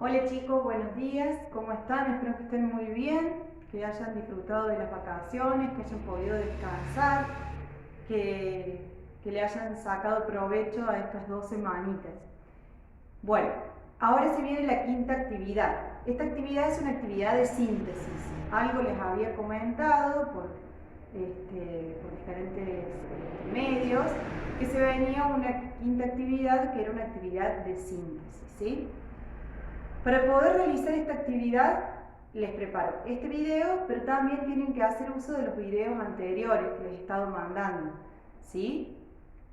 Hola chicos, buenos días, ¿cómo están? Espero que estén muy bien, que hayan disfrutado de las vacaciones, que hayan podido descansar, que le hayan sacado provecho a estas 2 semanitas. Bueno, ahora se viene la quinta actividad. Esta actividad es una actividad de síntesis. Algo les había comentado por diferentes medios, que se venía una quinta actividad que era una actividad de síntesis, ¿sí? Para poder realizar esta actividad les preparo este video, pero también tienen que hacer uso de los videos anteriores que les he estado mandando, ¿sí?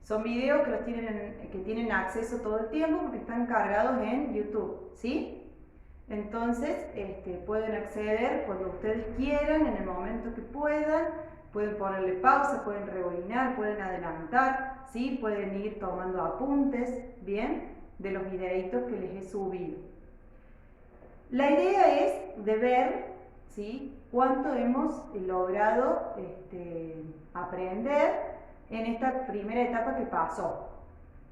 Son videos que tienen acceso todo el tiempo porque están cargados en YouTube, ¿sí? Entonces pueden acceder cuando ustedes quieran, en el momento que pueden ponerle pausa, pueden rebobinar, pueden adelantar, ¿sí? Pueden ir tomando apuntes, ¿bien? De los videitos que les he subido. La idea es de ver, ¿sí?, cuánto hemos logrado aprender en esta primera etapa que pasó.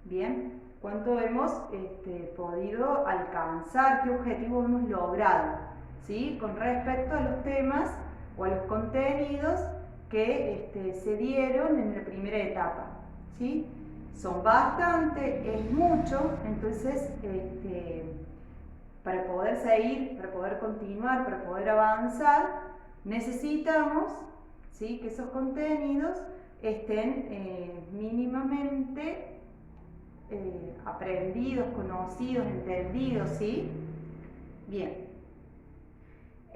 Bien, cuánto hemos podido alcanzar, qué objetivos hemos logrado, ¿sí?, con respecto a los temas o a los contenidos que se dieron en la primera etapa, ¿sí? Son bastante, es mucho, entonces para poder seguir, para poder continuar, para poder avanzar, necesitamos, ¿sí?, que esos contenidos estén mínimamente aprendidos, conocidos, entendidos, ¿sí? Bien.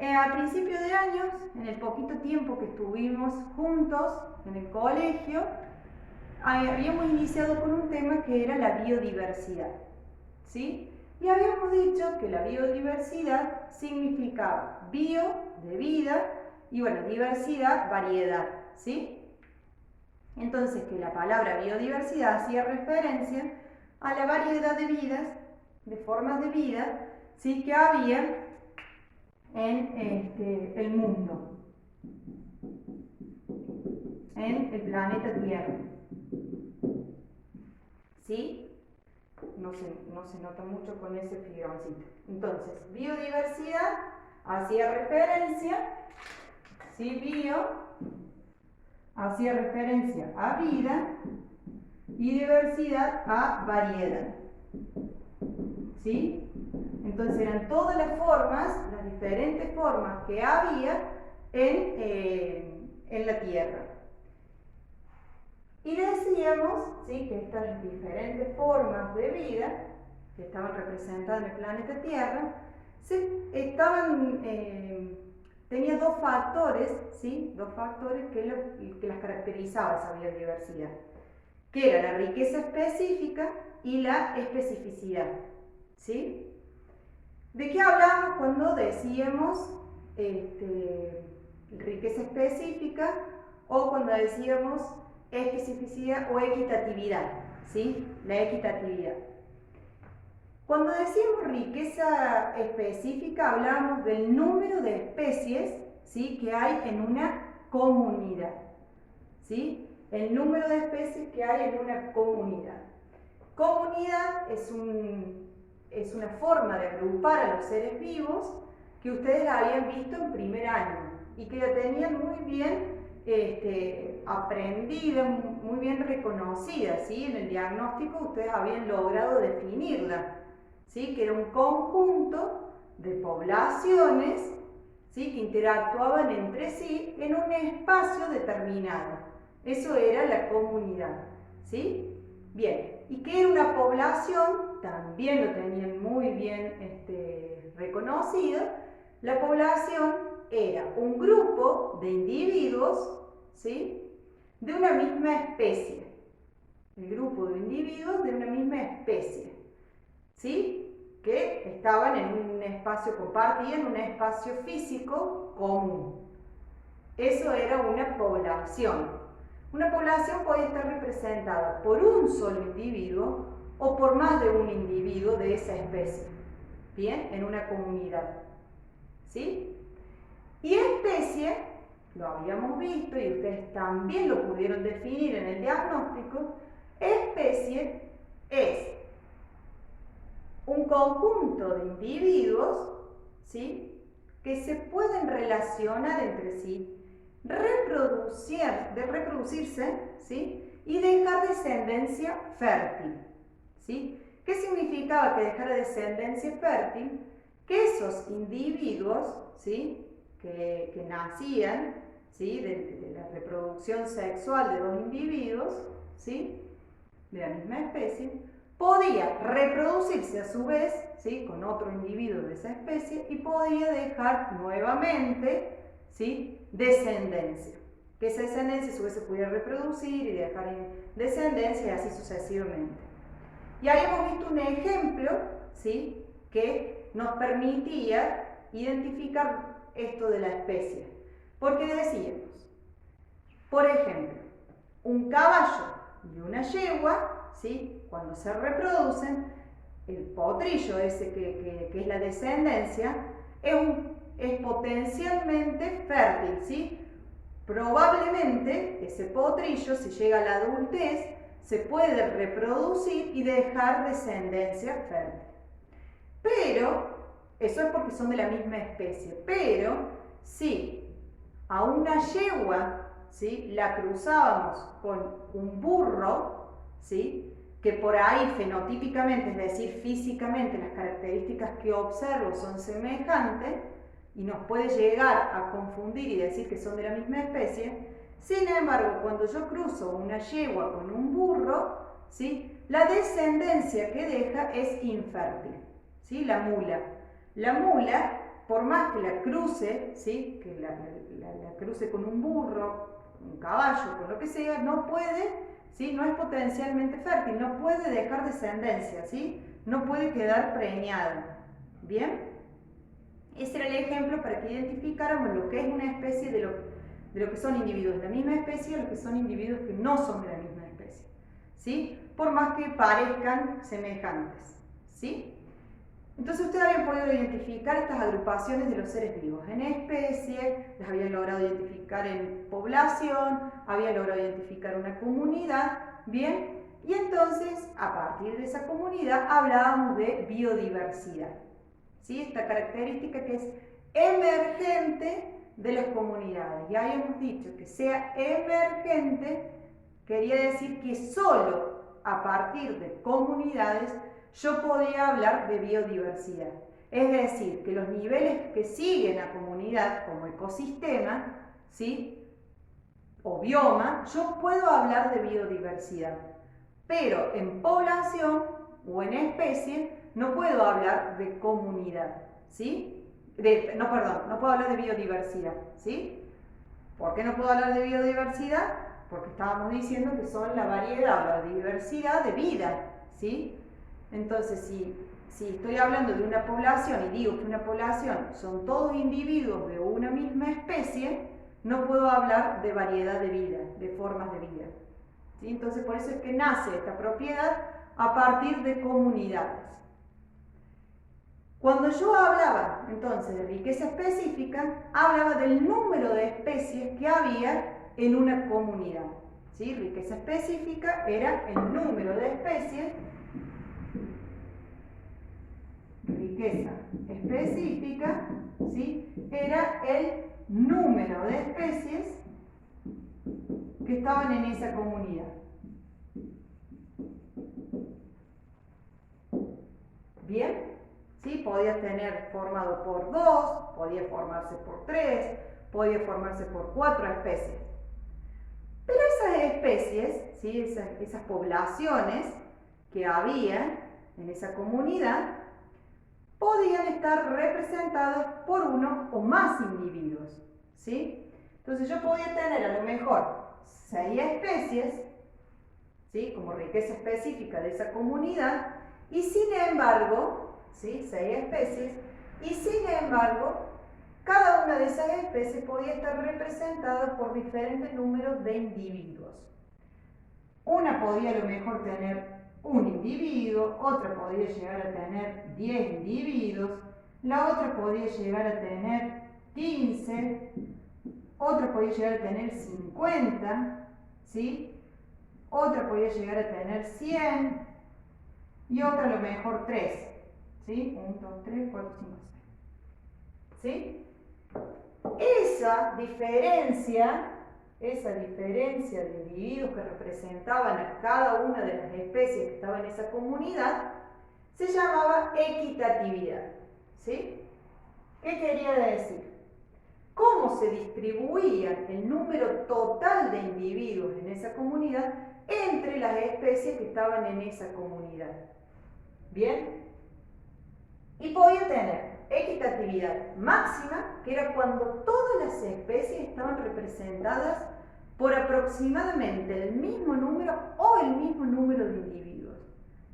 A principios de años, en el poquito tiempo que estuvimos juntos en el colegio, habíamos iniciado con un tema que era la biodiversidad, ¿sí? Y habíamos dicho que la biodiversidad significaba bio, de vida, y bueno, diversidad, variedad, ¿sí? Entonces, que la palabra biodiversidad hacía referencia a la variedad de vidas, de formas de vida, ¿sí?, que había en el mundo, en el planeta Tierra, ¿sí? No se nota mucho con ese figroncito. Entonces, biodiversidad hacía referencia, ¿sí? Bio hacía referencia a vida y diversidad a variedad, ¿sí? Entonces eran todas las formas, las diferentes formas que había en la Tierra. Y decíamos, ¿sí?, que estas diferentes formas de vida que estaban representadas en el planeta Tierra tenía dos factores, ¿sí?, dos factores que las caracterizaba esa biodiversidad, que era la riqueza específica y la especificidad, ¿sí? ¿De qué hablamos cuando decíamos riqueza específica o cuando decíamos especificidad o equitatividad, ¿sí? La equitatividad. Cuando decimos riqueza específica, hablamos del número de especies, ¿sí?, que hay en una comunidad, ¿sí? El número de especies que hay en una comunidad. Comunidad es una forma de agrupar a los seres vivos que ustedes habían visto en primer año y que la tenían muy bien aprendida, muy bien reconocida, ¿sí? En el diagnóstico ustedes habían logrado definirla, ¿sí?, que era un conjunto de poblaciones, ¿sí?, que interactuaban entre sí en un espacio determinado. Eso era la comunidad, ¿sí? Bien, ¿y qué era una población? También lo tenían muy bien reconocido. La población era un grupo de individuos, ¿sí?, de una misma especie. El grupo de individuos de una misma especie, ¿sí?, que estaban en un espacio compartido, en un espacio físico común. Eso era una población. Una población podía estar representada por un solo individuo o por más de un individuo de esa especie, ¿bien?, en una comunidad, ¿sí? Y especie, lo habíamos visto y ustedes también lo pudieron definir en el diagnóstico, especie es un conjunto de individuos, ¿sí?, que se pueden relacionar entre sí, reproducirse, ¿sí?, y dejar descendencia fértil, ¿sí? ¿Qué significaba que dejara descendencia fértil? Que esos individuos, ¿sí?, que nacían, ¿sí?, de la reproducción sexual de dos individuos, ¿sí?, de la misma especie, podía reproducirse a su vez, ¿sí?, con otro individuo de esa especie y podía dejar nuevamente, ¿sí?, descendencia. Que esa descendencia a su vez se pudiera reproducir y dejar descendencia y así sucesivamente. Y ahí hemos visto un ejemplo, ¿sí?, que nos permitía identificar esto de la especie. Porque decíamos, por ejemplo, un caballo y una yegua, ¿sí?, cuando se reproducen, el potrillo ese que es la descendencia, es potencialmente fértil, ¿sí? Probablemente ese potrillo, si llega a la adultez, se puede reproducir y dejar descendencia fértil. Pero, eso es porque son de la misma especie, pero si a una yegua, ¿sí?, la cruzábamos con un burro, ¿sí?, que por ahí fenotípicamente, es decir, físicamente, las características que observo son semejantes y nos puede llegar a confundir y decir que son de la misma especie. Sin embargo, cuando yo cruzo una yegua con un burro, ¿sí?, la descendencia que deja es infértil, ¿sí?, la mula. La mula, por más que la cruce, ¿sí?, que la cruce con un burro, un caballo, con lo que sea, no puede, ¿sí?, no es potencialmente fértil, no puede dejar descendencia, ¿sí?, no puede quedar preñada. ¿Bien? Ese era el ejemplo para que identificáramos lo que es una especie de lo que son individuos de la misma especie y lo que son individuos que no son de la misma especie, ¿sí?, por más que parezcan semejantes, ¿sí? Entonces ustedes habían podido identificar estas agrupaciones de los seres vivos en especie, las habían logrado identificar en población, habían logrado identificar una comunidad, ¿bien? Y entonces, a partir de esa comunidad, hablábamos de biodiversidad, ¿sí? Esta característica que es emergente de las comunidades. Ya habíamos dicho que sea emergente quería decir que solo a partir de comunidades yo podía hablar de biodiversidad. Es decir, que los niveles que siguen a comunidad como ecosistema, ¿sí?, o bioma, yo puedo hablar de biodiversidad. Pero en población o en especie no puedo hablar de comunidad, ¿sí? No puedo hablar de biodiversidad, ¿sí? ¿Por qué no puedo hablar de biodiversidad? Porque estábamos diciendo que son la variedad o la diversidad de vida, ¿sí? Entonces, si estoy hablando de una población y digo que una población son todos individuos de una misma especie, no puedo hablar de variedad de vida, de formas de vida, ¿sí? Entonces, por eso es que nace esta propiedad a partir de comunidades. Cuando yo hablaba entonces de riqueza específica, hablaba del número de especies que había en una comunidad, ¿sí? Riqueza específica era el número de especies. Riqueza específica, ¿sí?, era el número de especies que estaban en esa comunidad. ¿Bien? ¿Sí? Podía tener formado por 2, podía formarse por 3, podía formarse por 4 especies. Pero esas especies, ¿sí?, esas poblaciones que había en esa comunidad, podían estar representadas por uno o más individuos, ¿sí? Entonces yo podía tener a lo mejor 6 especies, ¿sí?, como riqueza específica de esa comunidad, y sin embargo, ¿sí?, 6 especies, y sin embargo, cada una de esas especies podía estar representada por diferentes números de individuos. Una podía a lo mejor tener un individuo, otra podía llegar a tener 10 individuos, la otra podía llegar a tener 15, otra podía llegar a tener 50, ¿sí?, otra podía llegar a tener 100 y otra a lo mejor 3. ¿sí? 1, 2, 3, 4, 5, 6. ¿Sí? Esa diferencia de individuos que representaban a cada una de las especies que estaban en esa comunidad se llamaba equitatividad. ¿Sí? ¿Qué quería decir? Cómo se distribuía el número total de individuos en esa comunidad entre las especies que estaban en esa comunidad. ¿Bien? Y podía tener equitatividad máxima, que era cuando todas las especies estaban representadas por aproximadamente el mismo número o el mismo número de individuos.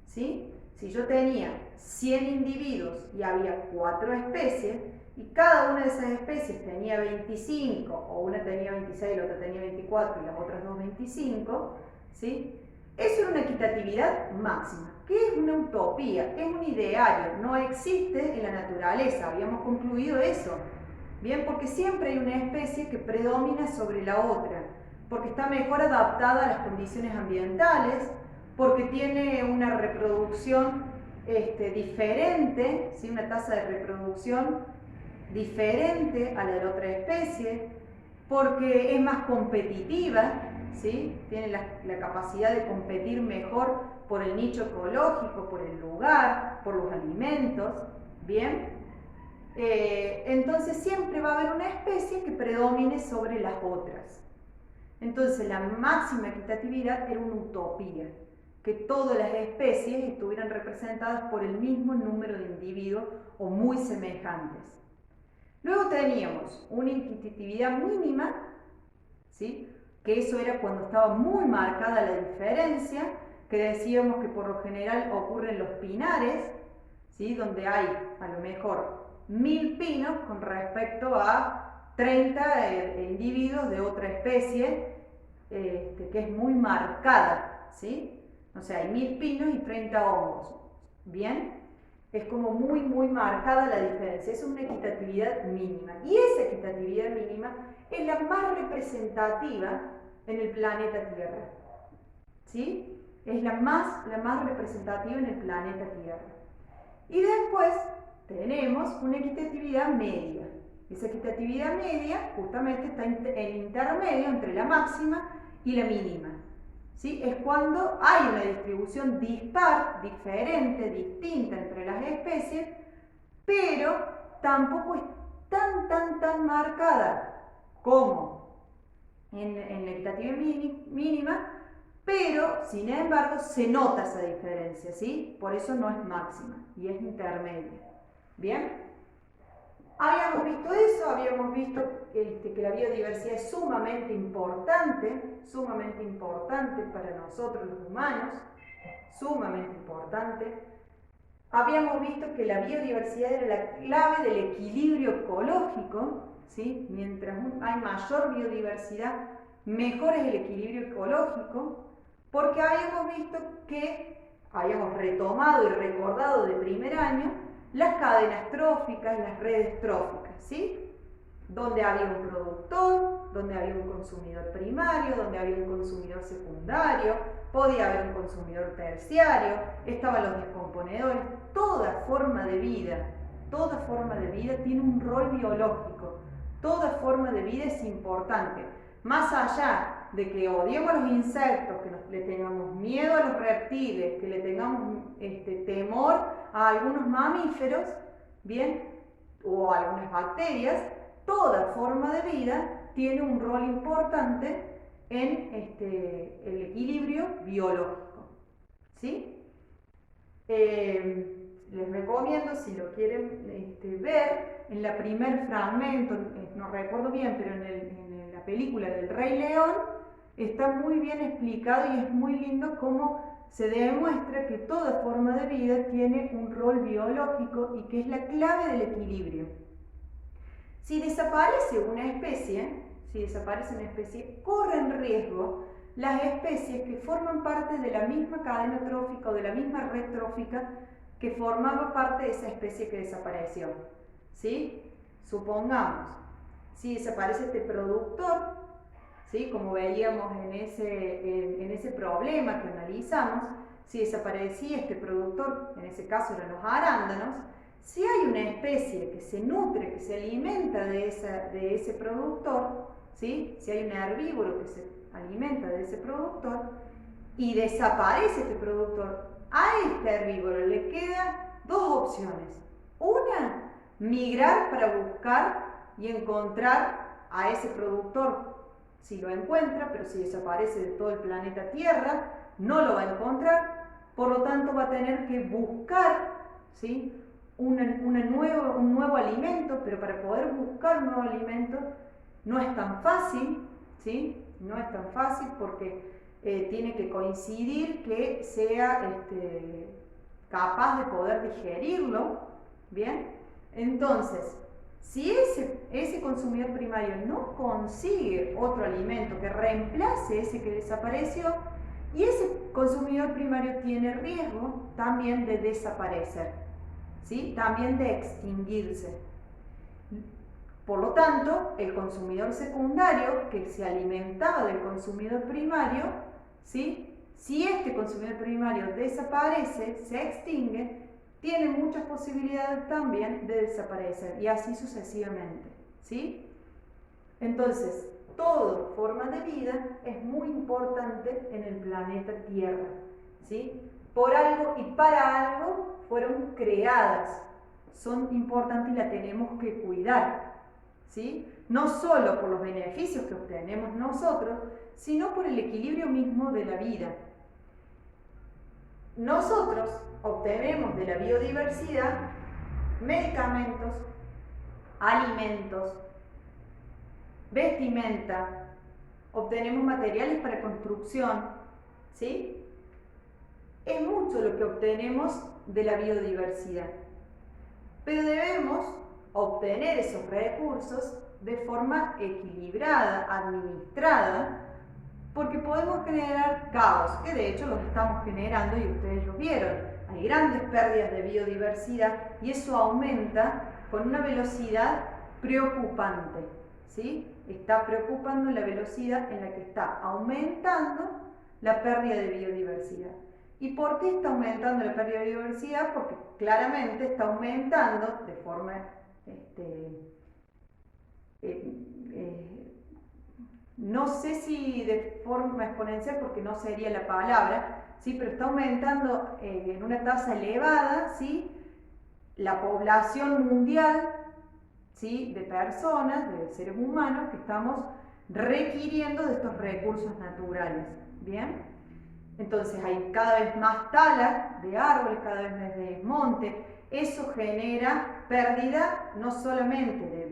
¿Sí? Si yo tenía 100 individuos y había 4 especies, y cada una de esas especies tenía 25, o una tenía 26, la otra tenía 24 y las otras dos 25, ¿sí? Eso era una equitatividad máxima. ¿Qué es una utopía? Es un ideario, no existe en la naturaleza, habíamos concluido eso. Bien, porque siempre hay una especie que predomina sobre la otra, porque está mejor adaptada a las condiciones ambientales, porque tiene una reproducción diferente, ¿sí? Una tasa de reproducción diferente a la de la otra especie, porque es más competitiva, ¿sí? Tiene la capacidad de competir mejor por el nicho ecológico, por el lugar, por los alimentos, ¿bien? Entonces siempre va a haber una especie que predomine sobre las otras. Entonces la máxima equitatividad era una utopía, que todas las especies estuvieran representadas por el mismo número de individuos o muy semejantes. Luego teníamos una equitatividad mínima, ¿sí? Que eso era cuando estaba muy marcada la diferencia, que decíamos que por lo general ocurre en los pinares, ¿sí? Donde hay a lo mejor 1000 pinos con respecto a 30 individuos de otra especie, que es muy marcada, ¿sí? O sea, hay 1000 pinos y 30 hongos, ¿bien? Es como muy marcada la diferencia, es una equitatividad mínima. Y esa equitatividad mínima es la más representativa en el planeta Tierra. ¿Sí? Es la más representativa en el planeta Tierra. Y después tenemos una equitatividad media. Esa equitatividad media justamente está en el intermedio entre la máxima y la mínima. ¿Sí? Es cuando hay una distribución dispar, diferente, distinta entre las especies, pero tampoco es tan marcada como en la equitatividad mínima, pero sin embargo se nota esa diferencia, ¿sí? Por eso no es máxima y es intermedia. ¿Bien? Habíamos visto eso, habíamos visto que la biodiversidad es sumamente importante para nosotros los humanos, sumamente importante. Habíamos visto que la biodiversidad era la clave del equilibrio ecológico, ¿sí? Mientras hay mayor biodiversidad, mejor es el equilibrio ecológico, porque habíamos visto que habíamos retomado y recordado de primer año las cadenas tróficas, las redes tróficas, ¿sí? Donde había un productor, donde había un consumidor primario, donde había un consumidor secundario, podía haber un consumidor terciario, estaban los descomponedores. Toda forma de vida tiene un rol biológico, toda forma de vida es importante. Más allá de que odiemos a los insectos, que le tengamos miedo a los reptiles, que le tengamos temor a algunos mamíferos, ¿bien? O a algunas bacterias, toda forma de vida tiene un rol importante en el equilibrio biológico, ¿sí? Les recomiendo, si lo quieren ver, en el primer fragmento, no recuerdo bien, pero en la película del Rey León, está muy bien explicado y es muy lindo cómo se demuestra que toda forma de vida tiene un rol biológico y que es la clave del equilibrio. Si desaparece una especie, corren riesgo las especies que forman parte de la misma cadena trófica o de la misma red trófica que formaba parte de esa especie que desapareció. ¿Sí? Supongamos, si desaparece este productor, ¿sí? Como veíamos en ese problema que analizamos, si desaparecía este productor, en ese caso eran los arándanos, si hay una especie que se nutre, que se alimenta de ese productor, ¿sí? Si hay un herbívoro que se alimenta de ese productor y desaparece este productor, a este herbívoro le quedan dos opciones. Una, migrar para buscar y encontrar a ese productor si lo encuentra, pero si desaparece de todo el planeta Tierra, no lo va a encontrar, por lo tanto va a tener que buscar, ¿sí? un nuevo alimento, pero para poder buscar un nuevo alimento no es tan fácil, ¿sí? No es tan fácil porque tiene que coincidir que sea capaz de poder digerirlo, ¿bien? Entonces, si ese consumidor primario no consigue otro alimento que reemplace ese que desapareció, y ese consumidor primario tiene riesgo también de desaparecer, ¿sí? También de extinguirse. Por lo tanto, el consumidor secundario que se alimentaba del consumidor primario, ¿sí? Si este consumidor primario desaparece, se extingue, tiene muchas posibilidades también de desaparecer y así sucesivamente, ¿sí? Entonces, toda forma de vida es muy importante en el planeta Tierra, ¿sí? Por algo y para algo fueron creadas, son importantes y las tenemos que cuidar, ¿sí? No solo por los beneficios que obtenemos nosotros, sino por el equilibrio mismo de la vida. Nosotros obtenemos de la biodiversidad medicamentos, alimentos, vestimenta, obtenemos materiales para construcción, ¿sí? Es mucho lo que obtenemos de la biodiversidad, pero debemos obtener esos recursos de forma equilibrada, administrada, porque podemos generar caos, que de hecho los estamos generando y ustedes lo vieron. Hay grandes pérdidas de biodiversidad y eso aumenta con una velocidad preocupante, ¿sí? Está preocupando la velocidad en la que está aumentando la pérdida de biodiversidad. ¿Y por qué está aumentando la pérdida de biodiversidad? Porque claramente está aumentando de forma no sé si de forma exponencial, porque no sería la palabra, ¿sí? Pero está aumentando en una tasa elevada, ¿sí? La población mundial, ¿sí? De personas, de seres humanos que estamos requiriendo de estos recursos naturales, ¿bien? Entonces hay cada vez más talas de árboles, cada vez más desmonte. Eso genera pérdida no solamente de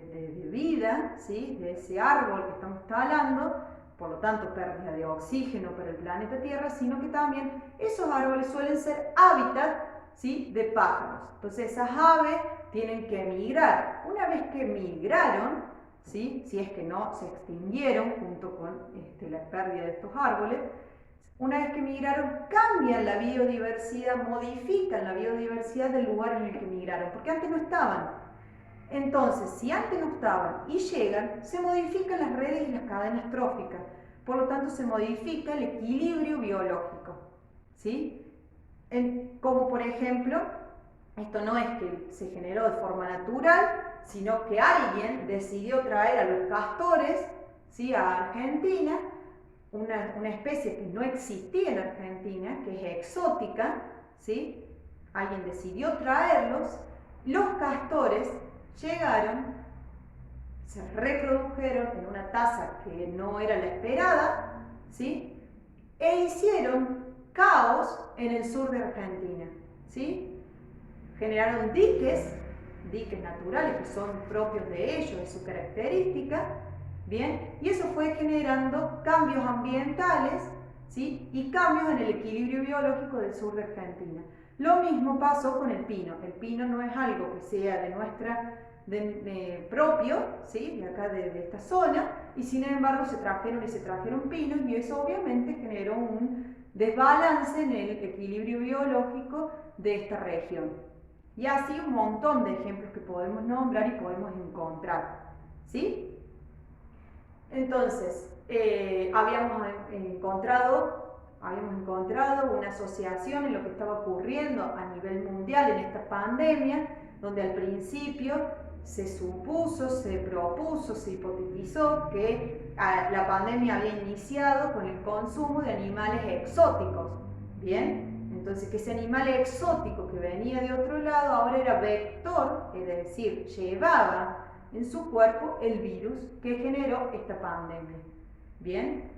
vida, ¿sí? De ese árbol que estamos talando, por lo tanto pérdida de oxígeno para el planeta Tierra, sino que también esos árboles suelen ser hábitat, ¿sí? De pájaros. Entonces esas aves tienen que migrar. Una vez que migraron, ¿sí? Si es que no se extinguieron junto con la pérdida de estos árboles, una vez que migraron, cambian la biodiversidad, modifican la biodiversidad del lugar en el que migraron, porque antes no estaban. Entonces, si antes no estaban y llegan, se modifican las redes y las cadenas tróficas. Por lo tanto, se modifica el equilibrio biológico, ¿sí? Como por ejemplo, esto no es que se generó de forma natural, sino que alguien decidió traer a los castores, ¿sí? A Argentina, una especie que no existía en Argentina, que es exótica, ¿sí? Alguien decidió traerlos, los castores llegaron, se reprodujeron en una tasa que no era la esperada, ¿sí? E hicieron caos en el sur de Argentina, ¿sí? Generaron diques naturales que son propios de ellos, de su característica, ¿bien? Y eso fue generando cambios ambientales, ¿sí? Y cambios en el equilibrio biológico del sur de Argentina. Lo mismo pasó con el pino. El pino no es algo que sea de nuestra propio, ¿sí? De acá de esta zona, y sin embargo se trajeron pinos y eso obviamente generó un desbalance en el equilibrio biológico de esta región. Y así un montón de ejemplos que podemos nombrar y podemos encontrar, ¿sí? Entonces, habíamos encontrado habíamos encontrado una asociación en lo que estaba ocurriendo a nivel mundial en esta pandemia, donde al principio se supuso, se propuso, se hipotetizó que la pandemia había iniciado con el consumo de animales exóticos. Bien, entonces que ese animal exótico que venía de otro lado ahora era vector, es decir, llevaba en su cuerpo el virus que generó esta pandemia. Bien,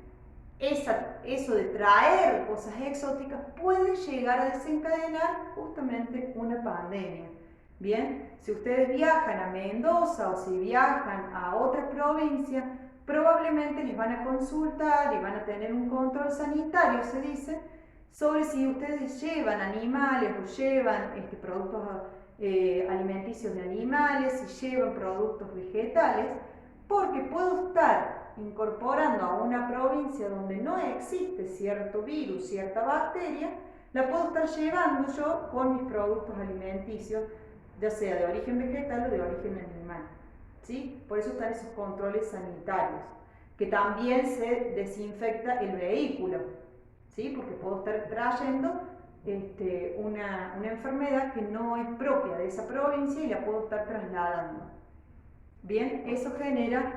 eso de traer cosas exóticas puede llegar a desencadenar justamente una pandemia. Bien, si ustedes viajan a Mendoza o si viajan a otra provincia, probablemente les van a consultar y van a tener un control sanitario, se dice, sobre si ustedes llevan animales o llevan productos alimenticios de animales, si llevan productos vegetales, porque puedo estar incorporando a una provincia donde no existe cierto virus, cierta bacteria, la puedo estar llevando yo con mis productos alimenticios, ya sea de origen vegetal o de origen animal. ¿Sí? Por eso están esos controles sanitarios, que también se desinfecta el vehículo, ¿sí? Porque puedo estar trayendo una enfermedad que no es propia de esa provincia y la puedo estar trasladando. Bien, eso genera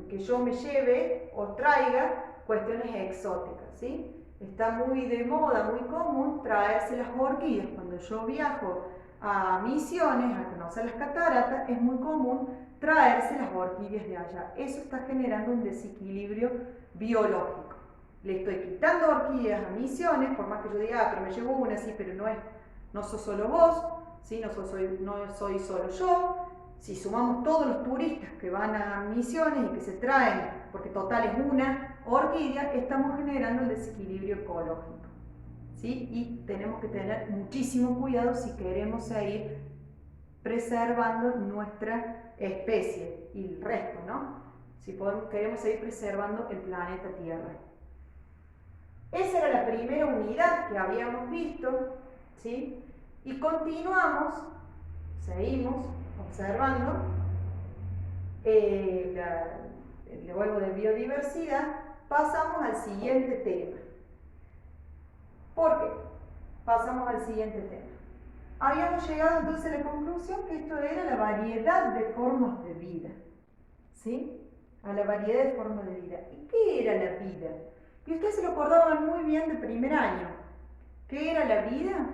que yo me lleve o traiga cuestiones exóticas, ¿sí? Está muy de moda, muy común traerse las orquídeas. Cuando yo viajo a Misiones, a conocer las cataratas, es muy común traerse las orquídeas de allá. Eso está generando un desequilibrio biológico. Le estoy quitando orquídeas a Misiones, por más que yo diga, pero me llevo una, sí, pero no sos solo vos, ¿sí? no soy solo yo. Si sumamos todos los turistas que van a Misiones y que se traen, porque total es una orquídea, estamos generando el desequilibrio ecológico. ¿Sí? Y tenemos que tener muchísimo cuidado si queremos seguir preservando nuestra especie y el resto, ¿no? Si queremos seguir preservando el planeta Tierra. Esa era la primera unidad que habíamos visto, ¿sí? Y continuamos, seguimos observando el vuelvo de biodiversidad, pasamos al siguiente tema. ¿Por qué? Pasamos al siguiente tema. Habíamos llegado entonces a la conclusión que esto era la variedad de formas de vida, ¿sí? A la variedad de formas de vida. ¿Y qué era la vida? Y ustedes se lo acordaban muy bien de primer año. ¿Qué era la vida?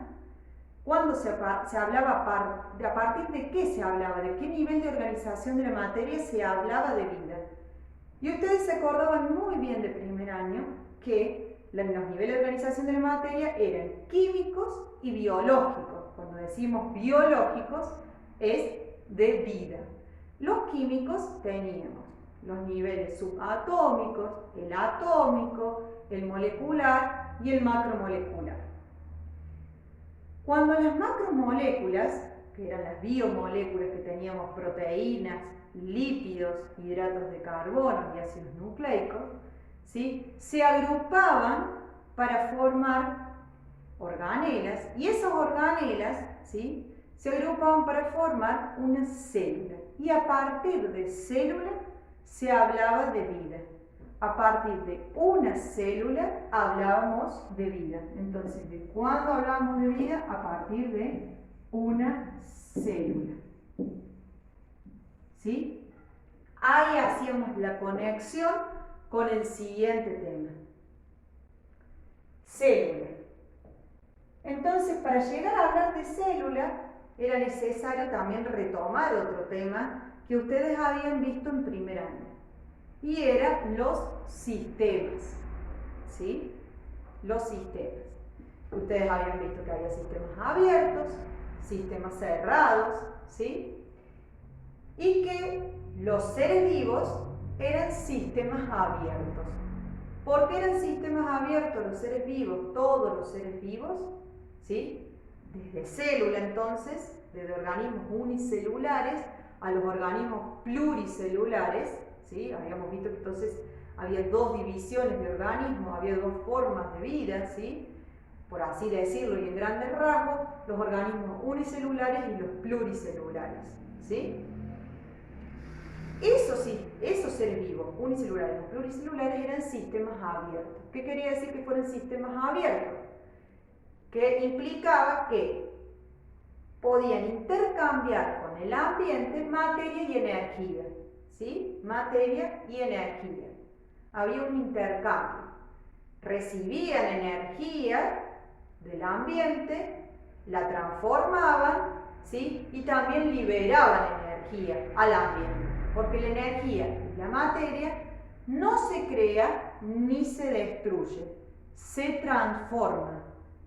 ¿Cuándo se hablaba, a partir de qué se hablaba? ¿De qué nivel de organización de la materia se hablaba de vida? Y ustedes se acordaban muy bien de primer año que los niveles de organización de la materia eran químicos y biológicos. Cuando decimos biológicos es de vida. Los químicos teníamos los niveles subatómicos, el atómico, el molecular y el macromolecular. Cuando las macromoléculas, que eran las biomoléculas que teníamos proteínas, lípidos, hidratos de carbono y ácidos nucleicos, ¿sí? Se agrupaban para formar organelas y esas organelas, ¿sí? Se agrupaban para formar una célula y a partir de célula se hablaba de vida. A partir de una célula hablábamos de vida. Entonces, ¿de cuándo hablábamos de vida? A partir de una célula. ¿Sí? Ahí hacíamos la conexión con el siguiente tema. Célula. Entonces, para llegar a hablar de célula, era necesario también retomar otro tema que ustedes habían visto en primer año. Y eran los sistemas, ¿sí? Los sistemas. Ustedes habían visto que había sistemas abiertos, sistemas cerrados, ¿sí? Y que los seres vivos eran sistemas abiertos. ¿Por qué eran sistemas abiertos los seres vivos? Todos los seres vivos, ¿sí? Desde célula entonces, desde organismos unicelulares a los organismos pluricelulares, ¿sí? Habíamos visto que entonces había dos divisiones de organismos, había dos formas de vida, ¿sí? Por así decirlo, y en grandes rasgos, los organismos unicelulares y los pluricelulares, ¿sí? Esos seres vivos, unicelulares o pluricelulares, eran sistemas abiertos. ¿Qué quería decir que fueran sistemas abiertos? Que implicaba que podían intercambiar con el ambiente materia y energía, ¿sí? Materia y energía. Había un intercambio. Recibían energía del ambiente, la transformaban, ¿sí? Y también liberaban energía al ambiente, porque la energía y la materia no se crea ni se destruye, se transforma,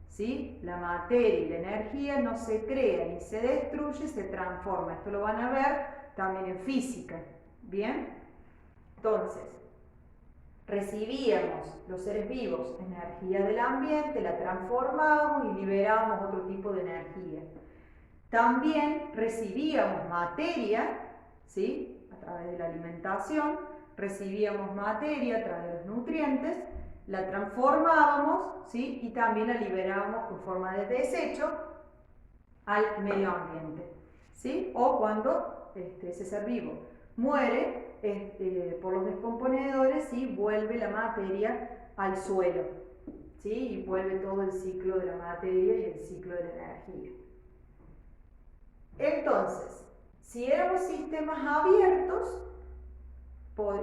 ¿sí? La materia y la energía no se crea ni se destruye, se transforma. Esto lo van a ver también en física, ¿bien? Entonces, recibíamos los seres vivos energía del ambiente, la transformábamos y liberábamos otro tipo de energía. También recibíamos materia, ¿sí? A través de la alimentación, recibíamos materia a través de los nutrientes, la transformábamos, ¿sí? Y también la liberábamos con forma de desecho al medio ambiente, ¿sí? O cuando ese ser vivo muere por los descomponedores, ¿sí? Vuelve la materia al suelo, ¿sí? Y vuelve todo el ciclo de la materia y el ciclo de la energía. Entonces, si éramos sistemas abiertos,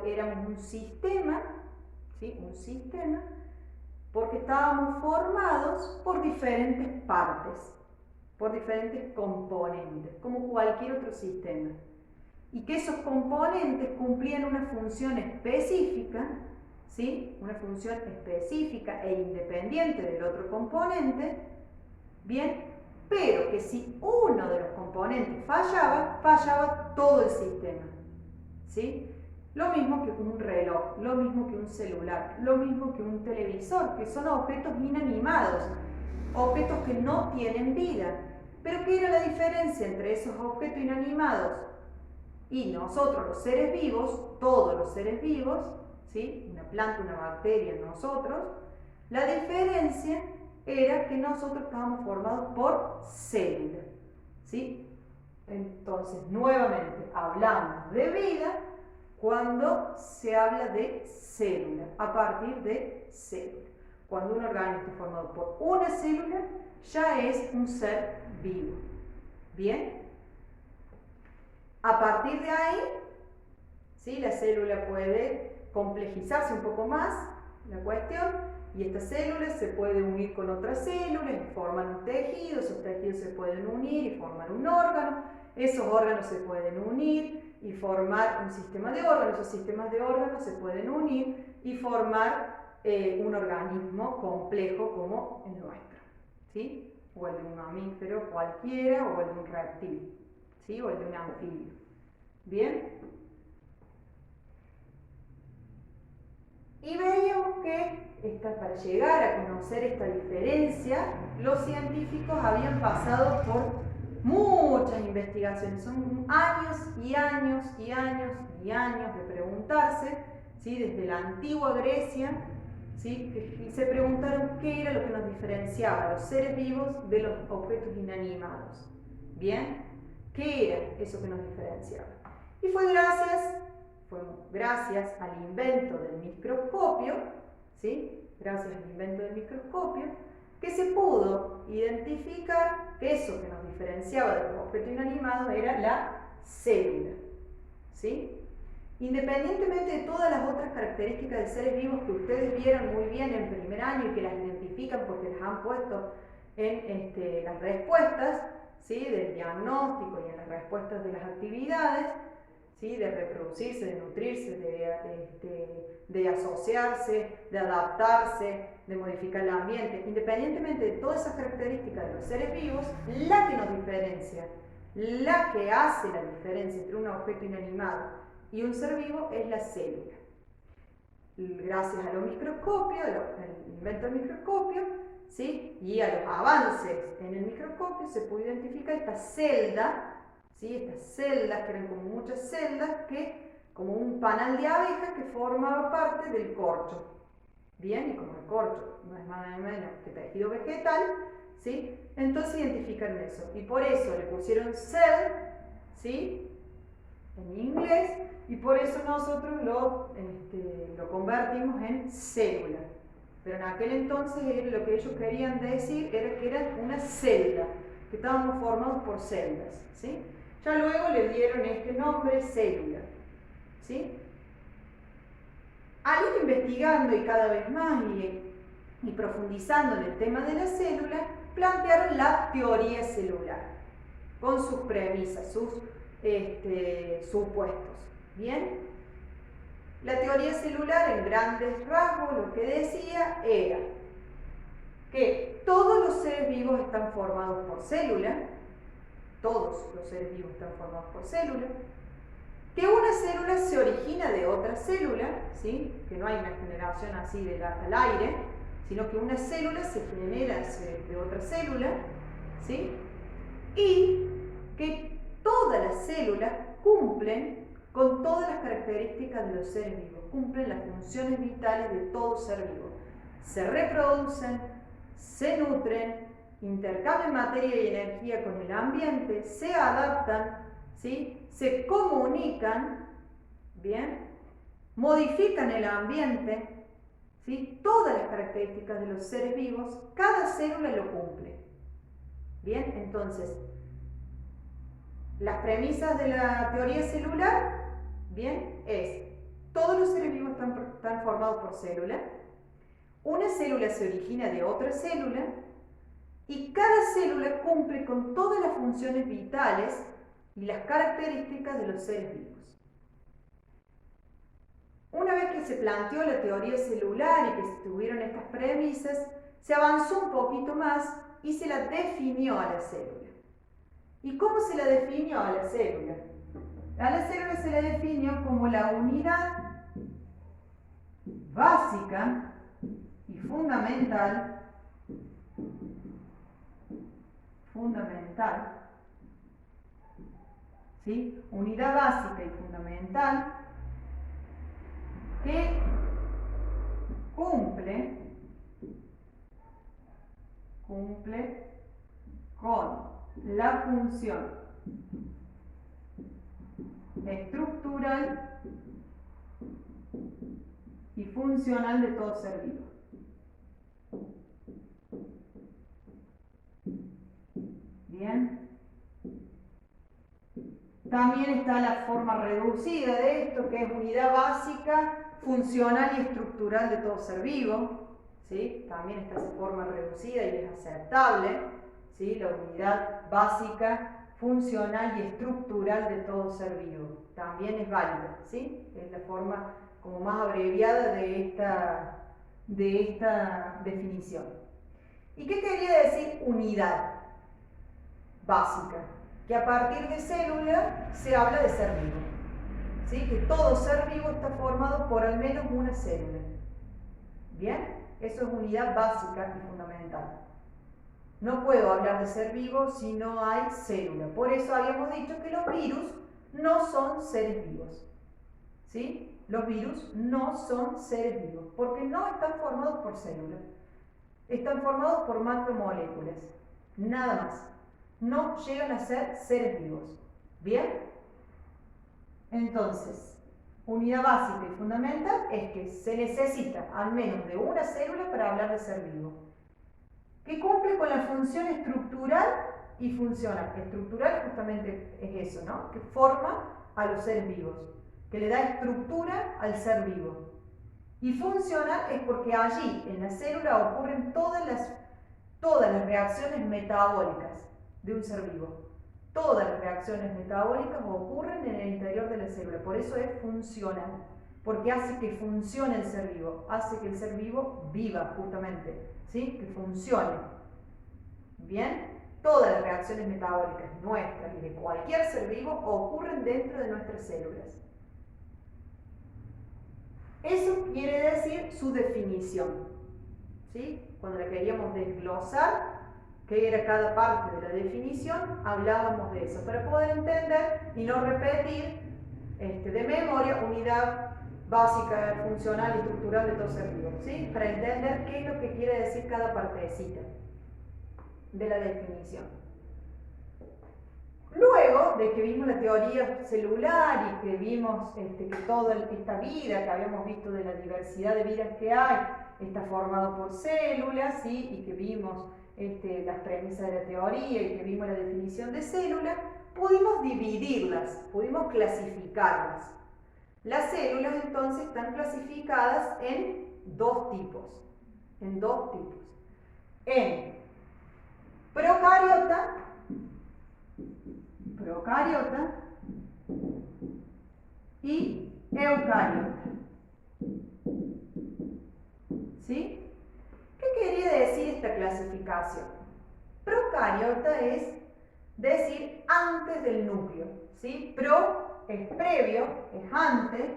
éramos un sistema, ¿sí? Un sistema, porque estábamos formados por diferentes partes, por diferentes componentes, como cualquier otro sistema. Y que esos componentes cumplían una función específica, ¿sí? Una función específica e independiente del otro componente, ¿bien? Pero que si uno de los componentes fallaba, fallaba todo el sistema, ¿sí? Lo mismo que un reloj, lo mismo que un celular, lo mismo que un televisor, que son objetos inanimados, objetos que no tienen vida. Pero ¿qué era la diferencia entre esos objetos inanimados y nosotros, los seres vivos, todos los seres vivos, ¿sí? Una planta, una bacteria, nosotros? La diferencia era que nosotros estábamos formados por células, ¿sí? Entonces, nuevamente, hablamos de vida cuando se habla de célula, a partir de célula. Cuando un organismo está formado por una célula, ya es un ser vivo. ¿Bien? A partir de ahí, ¿sí? La célula puede complejizarse un poco más, la cuestión, y estas células se pueden unir con otras células y forman un tejido, esos tejidos se pueden unir y formar un órgano, esos órganos se pueden unir y formar un sistema de órganos, esos sistemas de órganos se pueden unir y formar un organismo complejo como el nuestro, ¿sí? O el de un mamífero cualquiera, o el de un reptil, ¿sí? O el de un anfibio. ¿Bien? Y veíamos que para llegar a conocer esta diferencia, los científicos habían pasado por muchas investigaciones, son años y años y años y años de preguntarse, ¿sí? Desde la antigua Grecia, ¿sí? Que se preguntaron qué era lo que nos diferenciaba a los seres vivos de los objetos inanimados. ¿Bien? ¿Qué era eso que nos diferenciaba? Y fue gracias al invento del microscopio, ¿sí? Gracias al invento del microscopio, que se pudo identificar que eso que nos diferenciaba de los objetos inanimados era la célula, ¿sí? Independientemente de todas las otras características de seres vivos que ustedes vieron muy bien en primer año y que las identifican porque las han puesto en las respuestas, ¿sí? Del diagnóstico y en las respuestas de las actividades, ¿sí? De reproducirse, de nutrirse, de asociarse, de adaptarse, de modificar el ambiente. Independientemente de todas esas características de los seres vivos, la que nos diferencia, la que hace la diferencia entre un objeto inanimado y un ser vivo es la célula. Gracias a los microscopios, al invento del microscopio, ¿sí? Y a los avances en el microscopio, se pudo identificar esta celda, ¿sí? Estas celdas, que eran como muchas celdas, como un panal de abejas que formaba parte del corcho. Bien, y como el corcho no es más ni menos que tejido vegetal, ¿sí? Entonces identificaron eso. Y por eso le pusieron cell, ¿sí? en inglés, y por eso nosotros lo convertimos en célula. Pero en aquel entonces lo que ellos querían decir era que era una célula, que estábamos formados por células, ¿sí? Ya luego le dieron este nombre, célula, ¿sí? Al ir investigando y cada vez más y profundizando en el tema de la célula, plantearon la teoría celular, con sus premisas, sus supuestos. ¿Bien? La teoría celular, en grandes rasgos, lo que decía era que todos los seres vivos están formados por células, todos los seres vivos están formados por células, que una célula se origina de otra célula, ¿sí? Que no hay una generación así al aire, sino que una célula se genera de otra célula, ¿sí? Y que todas las células cumplen con todas las características de los seres vivos, cumplen las funciones vitales de todo ser vivo. Se reproducen, se nutren, intercambian materia y energía con el ambiente, se adaptan, ¿sí? Se comunican, ¿bien? Modifican el ambiente, ¿sí? Todas las características de los seres vivos, cada célula lo cumple. Bien, entonces, las premisas de la teoría celular, bien, es todos los seres vivos están formados por células, una célula se origina de otra célula y cada célula cumple con todas las funciones vitales y las características de los seres vivos. Una vez que se planteó la teoría celular y que se tuvieron estas premisas, se avanzó un poquito más y se la definió a la célula. ¿Y cómo se la definió a la célula? A la célula se la definió como la unidad básica y fundamental, ¿sí? Unidad básica y fundamental que cumple con la función estructural y funcional de todo ser vivo. Bien. También está la forma reducida de esto, que es unidad básica, funcional y estructural de todo ser vivo. ¿Sí? También está esa forma reducida y es aceptable. ¿Sí? La unidad básica, funcional y estructural de todo ser vivo. También es válida. ¿Sí? Es la forma como más abreviada de esta definición. ¿Y qué quería decir unidad básica? Que a partir de célula se habla de ser vivo. ¿Sí? Que todo ser vivo está formado por al menos una célula. ¿Bien? Eso es unidad básica y fundamental. No puedo hablar de ser vivo si no hay célula. Por eso habíamos dicho que los virus no son seres vivos. ¿Sí? Los virus no son seres vivos porque no están formados por células. Están formados por macromoléculas. Nada más. No llegan a ser seres vivos. ¿Bien? Entonces, unidad básica y fundamental es que se necesita al menos de una célula para hablar de ser vivo, que cumple con la función estructural y funcional. Estructural justamente es eso, ¿no? Que forma a los seres vivos, que le da estructura al ser vivo. Y funcional es porque allí, en la célula, ocurren todas las reacciones metabólicas de un ser vivo. Todas las reacciones metabólicas ocurren en el interior de la célula, por eso es funcional, porque hace que funcione el ser vivo, hace que el ser vivo viva justamente, ¿sí? Que funcione. Bien, todas las reacciones metabólicas nuestras y de cualquier ser vivo ocurren dentro de nuestras células. Eso quiere decir su definición, ¿sí? Cuando la queríamos desglosar, qué era cada parte de la definición, hablábamos de eso, para poder entender y no repetir de memoria unidad básica, funcional y estructural de todo ser vivo, ¿sí? Para entender qué es lo que quiere decir cada partecita de la definición. Luego de que vimos la teoría celular y que vimos que toda esta vida que habíamos visto de la diversidad de vidas que hay está formado por células, ¿sí? Y que vimos las premisas de la teoría y que vimos la definición de célula, pudimos dividirlas, pudimos clasificarlas. Las células entonces están clasificadas en dos tipos, en procariota y eucariota. ¿Sí? ¿Qué quería decir esta clasificación? Procariota es decir antes del núcleo, ¿sí? Pro es previo, es antes,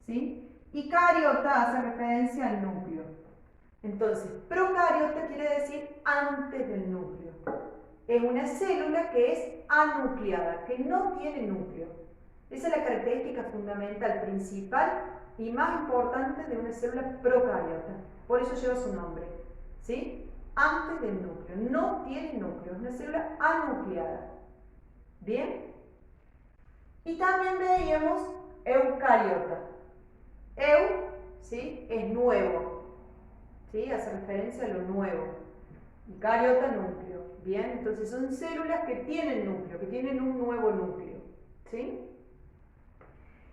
¿sí? Y cariota hace referencia al núcleo. Entonces, procariota quiere decir antes del núcleo. Es una célula que es anucleada, que no tiene núcleo. Esa es la característica fundamental, principal y más importante de una célula procariota. Por eso lleva su nombre, ¿sí? Antes del núcleo, no tiene núcleo, es una célula anucleada. ¿Bien? Y también veíamos eucariota. ¿Sí? Es nuevo, ¿sí? Hace referencia a lo nuevo. Y cariota, núcleo. Bien, entonces son células que tienen núcleo, que tienen un nuevo núcleo. ¿Sí?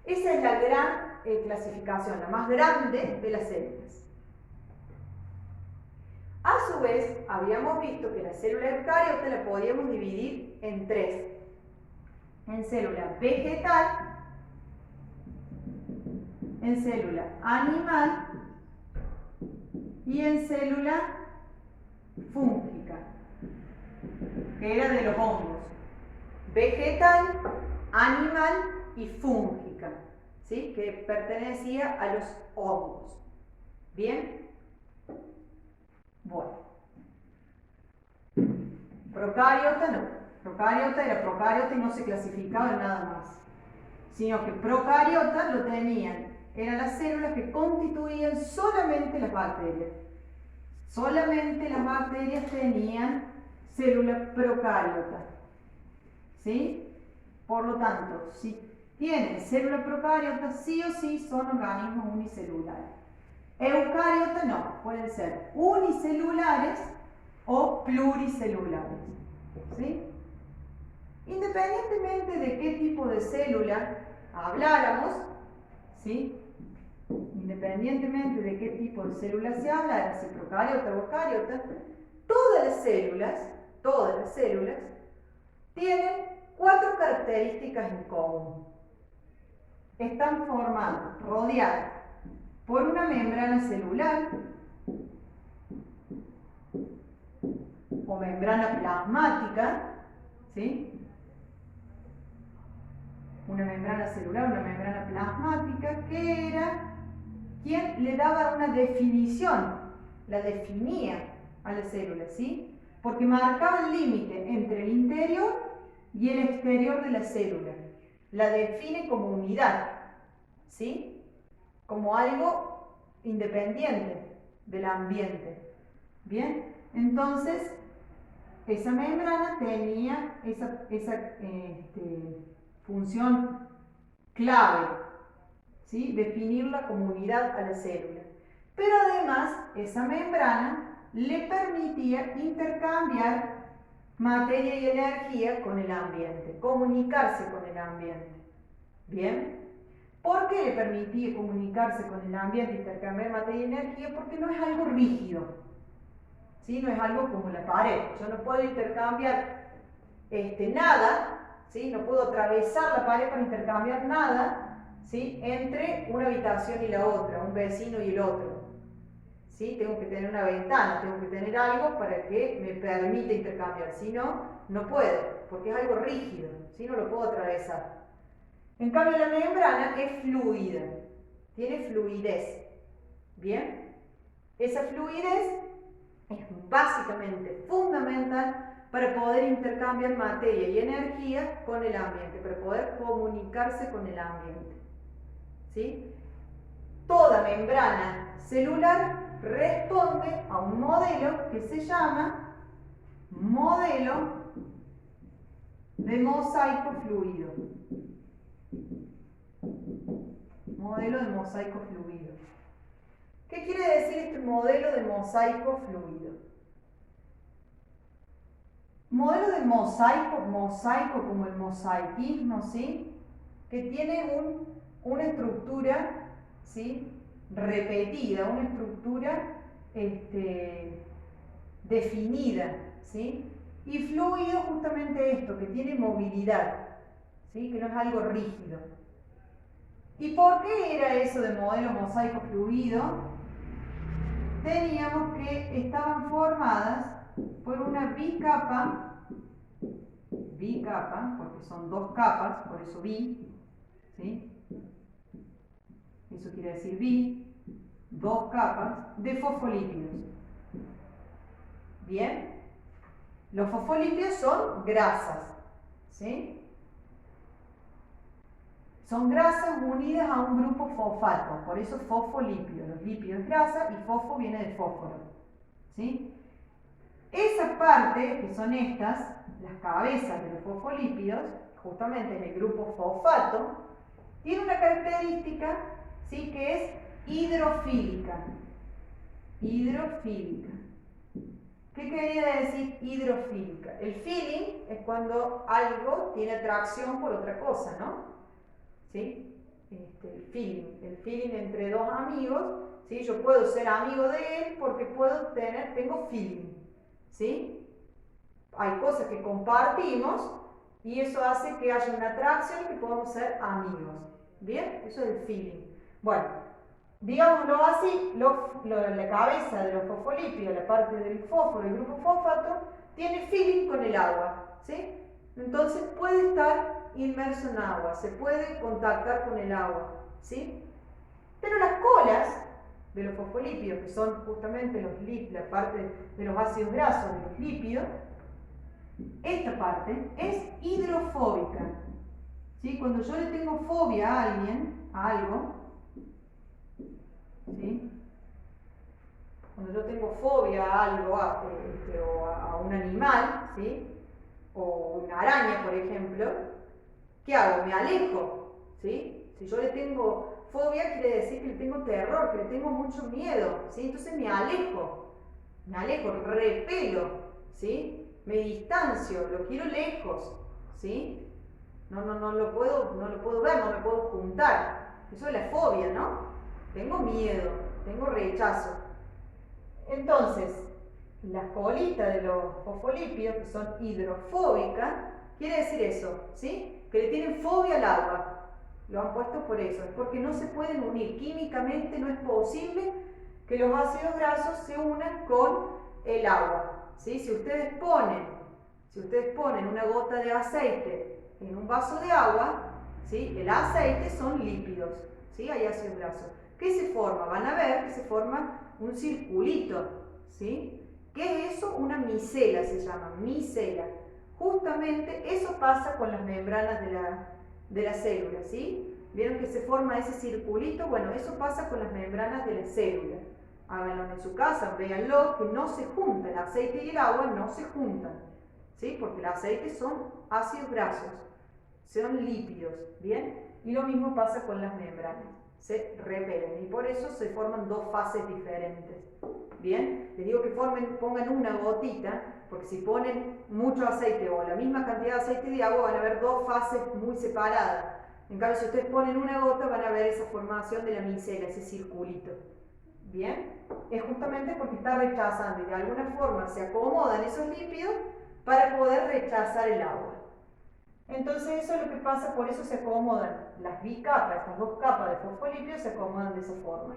Esa es la gran clasificación, la más grande de las células. A su vez, habíamos visto que la célula eucariota la podíamos dividir en tres. En célula vegetal, en célula animal y en célula fúngica, que era de los hongos. Vegetal, animal y fúngica, ¿sí? Que pertenecía a los hongos. ¿Bien? Bueno. Procariota no. Procariota era procariota y no se clasificaba en nada más. Sino que procariota lo tenían, eran las células que constituían solamente las bacterias. Solamente las bacterias tenían célula procariota. ¿Sí? Por lo tanto, si tienen célula procariota, sí o sí son organismos unicelulares. Eucariotas no, pueden ser unicelulares o pluricelulares. ¿Sí? Independientemente de qué tipo de célula habláramos, ¿sí? Independientemente de qué tipo de célula se hablara, si procariota o eucariota, todas las células tienen cuatro características en común. Están formadas, rodeadas por una membrana celular o membrana plasmática, ¿sí? Una membrana celular, una membrana plasmática, que era quien le daba una definición, la definía a la célula, ¿sí? Porque marcaba el límite entre el interior y el exterior de la célula. La define como unidad, ¿sí? Como algo independiente del ambiente. ¿Bien? Entonces, esa membrana tenía esa función clave, ¿sí? Definir la comunidad a la célula. Pero además, esa membrana le permitía intercambiar materia y energía con el ambiente, comunicarse con el ambiente. ¿Bien? ¿Por qué le permitía comunicarse con el ambiente, intercambiar materia y energía? Porque no es algo rígido, ¿sí? No es algo como la pared. Yo no puedo intercambiar nada, ¿sí? No puedo atravesar la pared para intercambiar nada, ¿sí? Entre una habitación y la otra, un vecino y el otro. ¿Sí? Tengo que tener una ventana, tengo que tener algo para que me permita intercambiar. Si no, no puedo, porque es algo rígido, ¿sí? No lo puedo atravesar. En cambio, la membrana es fluida, tiene fluidez. ¿Bien? Esa fluidez es básicamente fundamental para poder intercambiar materia y energía con el ambiente, para poder comunicarse con el ambiente. ¿Sí? Toda membrana celular responde a un modelo que se llama modelo de mosaico fluido. Modelo de mosaico fluido. ¿Qué quiere decir este modelo de mosaico fluido? Modelo de mosaico como el mosaicismo, ¿sí? Que tiene una estructura, ¿sí? Repetida, una estructura definida, ¿sí? Y fluido justamente esto, que tiene movilidad, ¿sí? Que no es algo rígido. ¿Y por qué era eso de modelo mosaico fluido? Teníamos que estaban formadas por una bicapa, porque son dos capas, por eso bi, ¿sí? Eso quiere decir bi, dos capas de fosfolípidos. ¿Bien? Los fosfolípidos son grasas, ¿sí? Son grasas unidas a un grupo fosfato, por eso fosfolípidos. Los lípidos es grasa y fosfo viene de fósforo, ¿sí? Esa parte, que son estas, las cabezas de los fosfolípidos, justamente en el grupo fosfato, tiene una característica, ¿sí? Que es hidrofílica. Hidrofílica. ¿Qué quería decir hidrofílica? El feeling es cuando algo tiene atracción por otra cosa, ¿no? ¿Sí? El feeling entre dos amigos, ¿sí? Yo puedo ser amigo de él porque tengo feeling, ¿sí? Hay cosas que compartimos y eso hace que haya una atracción y que podamos ser amigos, ¿bien? Eso es el feeling. Bueno, digámoslo así, la cabeza de los fosfolípidos, la parte del fósforo, el grupo fosfato, tiene feeling con el agua, ¿sí? Entonces puede estar inmerso en agua, se puede contactar con el agua, ¿sí? Pero las colas de los fosfolípidos, que son justamente la parte de los ácidos grasos, de los lípidos, esta parte es hidrofóbica, ¿sí? Cuando yo le tengo fobia a alguien, a algo, ¿sí? Cuando yo tengo fobia a algo, o a un animal, ¿sí? O una araña, por ejemplo, ¿qué hago? Me alejo, ¿sí? Si yo le tengo fobia, quiere decir que le tengo terror, que le tengo mucho miedo, ¿sí? Entonces me alejo, repelo, ¿sí? Me distancio, lo quiero lejos, ¿sí? No lo puedo ver, no me puedo juntar. Eso es la fobia, ¿no? Tengo miedo, tengo rechazo. Entonces, las colitas de los fosfolípidos, que son hidrofóbicas, quiere decir eso, ¿sí? Que le tienen fobia al agua. Lo han puesto por eso, es porque no se pueden unir. Químicamente no es posible que los ácidos grasos se unan con el agua, ¿sí? Si ustedes ponen una gota de aceite en un vaso de agua, ¿sí? El aceite son lípidos, ¿sí? Hay ácidos grasos. ¿Qué se forma? Van a ver que se forma un circulito, ¿sí? ¿Qué es eso? Una micela se llama, micela. Justamente eso pasa con las membranas de la célula, ¿sí? ¿Vieron que se forma ese circulito? Bueno, eso pasa con las membranas de la célula. Háganlo en su casa, véanlo, que no se juntan, el aceite y el agua no se juntan, ¿sí? Porque el aceite son ácidos grasos, son lípidos, ¿bien? Y lo mismo pasa con las membranas, se repelen y por eso se forman dos fases diferentes, ¿bien? Les digo que pongan una gotita, porque si ponen mucho aceite o la misma cantidad de aceite y de agua van a ver dos fases muy separadas. En cambio, si ustedes ponen una gota van a ver esa formación de la micela, ese circulito. ¿Bien? Es justamente porque está rechazando y de alguna forma se acomodan esos lípidos para poder rechazar el agua. Entonces eso es lo que pasa, por eso se acomodan las bicapas, estas dos capas de fosfolípidos se acomodan de esa forma.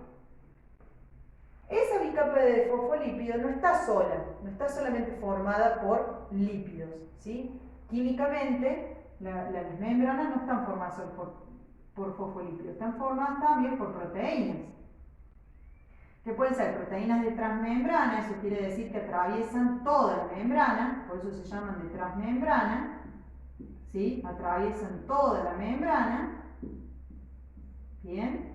Esa bicapa de fosfolípido no está sola, no está solamente formada por lípidos, ¿sí? Químicamente las membranas no están formadas solo por fosfolípidos, están formadas también por proteínas. Que pueden ser proteínas de transmembrana, eso quiere decir que atraviesan toda la membrana, por eso se llaman de transmembrana, ¿sí? Atraviesan toda la membrana, ¿bien?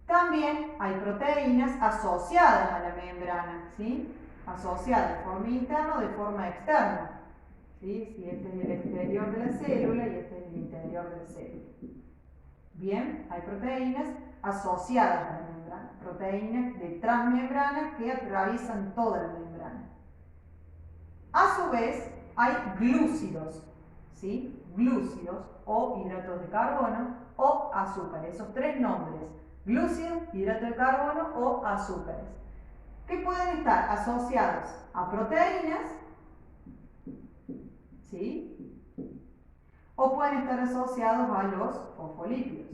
También hay proteínas asociadas a la membrana, ¿sí? Asociadas de forma interna o de forma externa, ¿sí? Si este es el exterior de la célula y este es el interior de la célula. Bien, hay proteínas asociadas a la membrana, proteínas de transmembrana que atraviesan toda la membrana. A su vez, hay glúcidos, ¿sí? Glúcidos o hidratos de carbono o azúcares, esos tres nombres, glúcidos, hidrato de carbono o azúcares, que pueden estar asociados a proteínas, ¿sí? O pueden estar asociados a los fosfolípidos.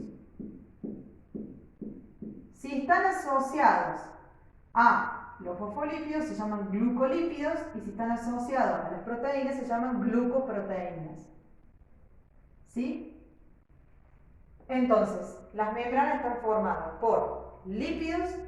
Si están asociados a los fosfolípidos se llaman glucolípidos y si están asociados a las proteínas se llaman glucoproteínas. ¿Sí? Entonces, las membranas están formadas por lípidos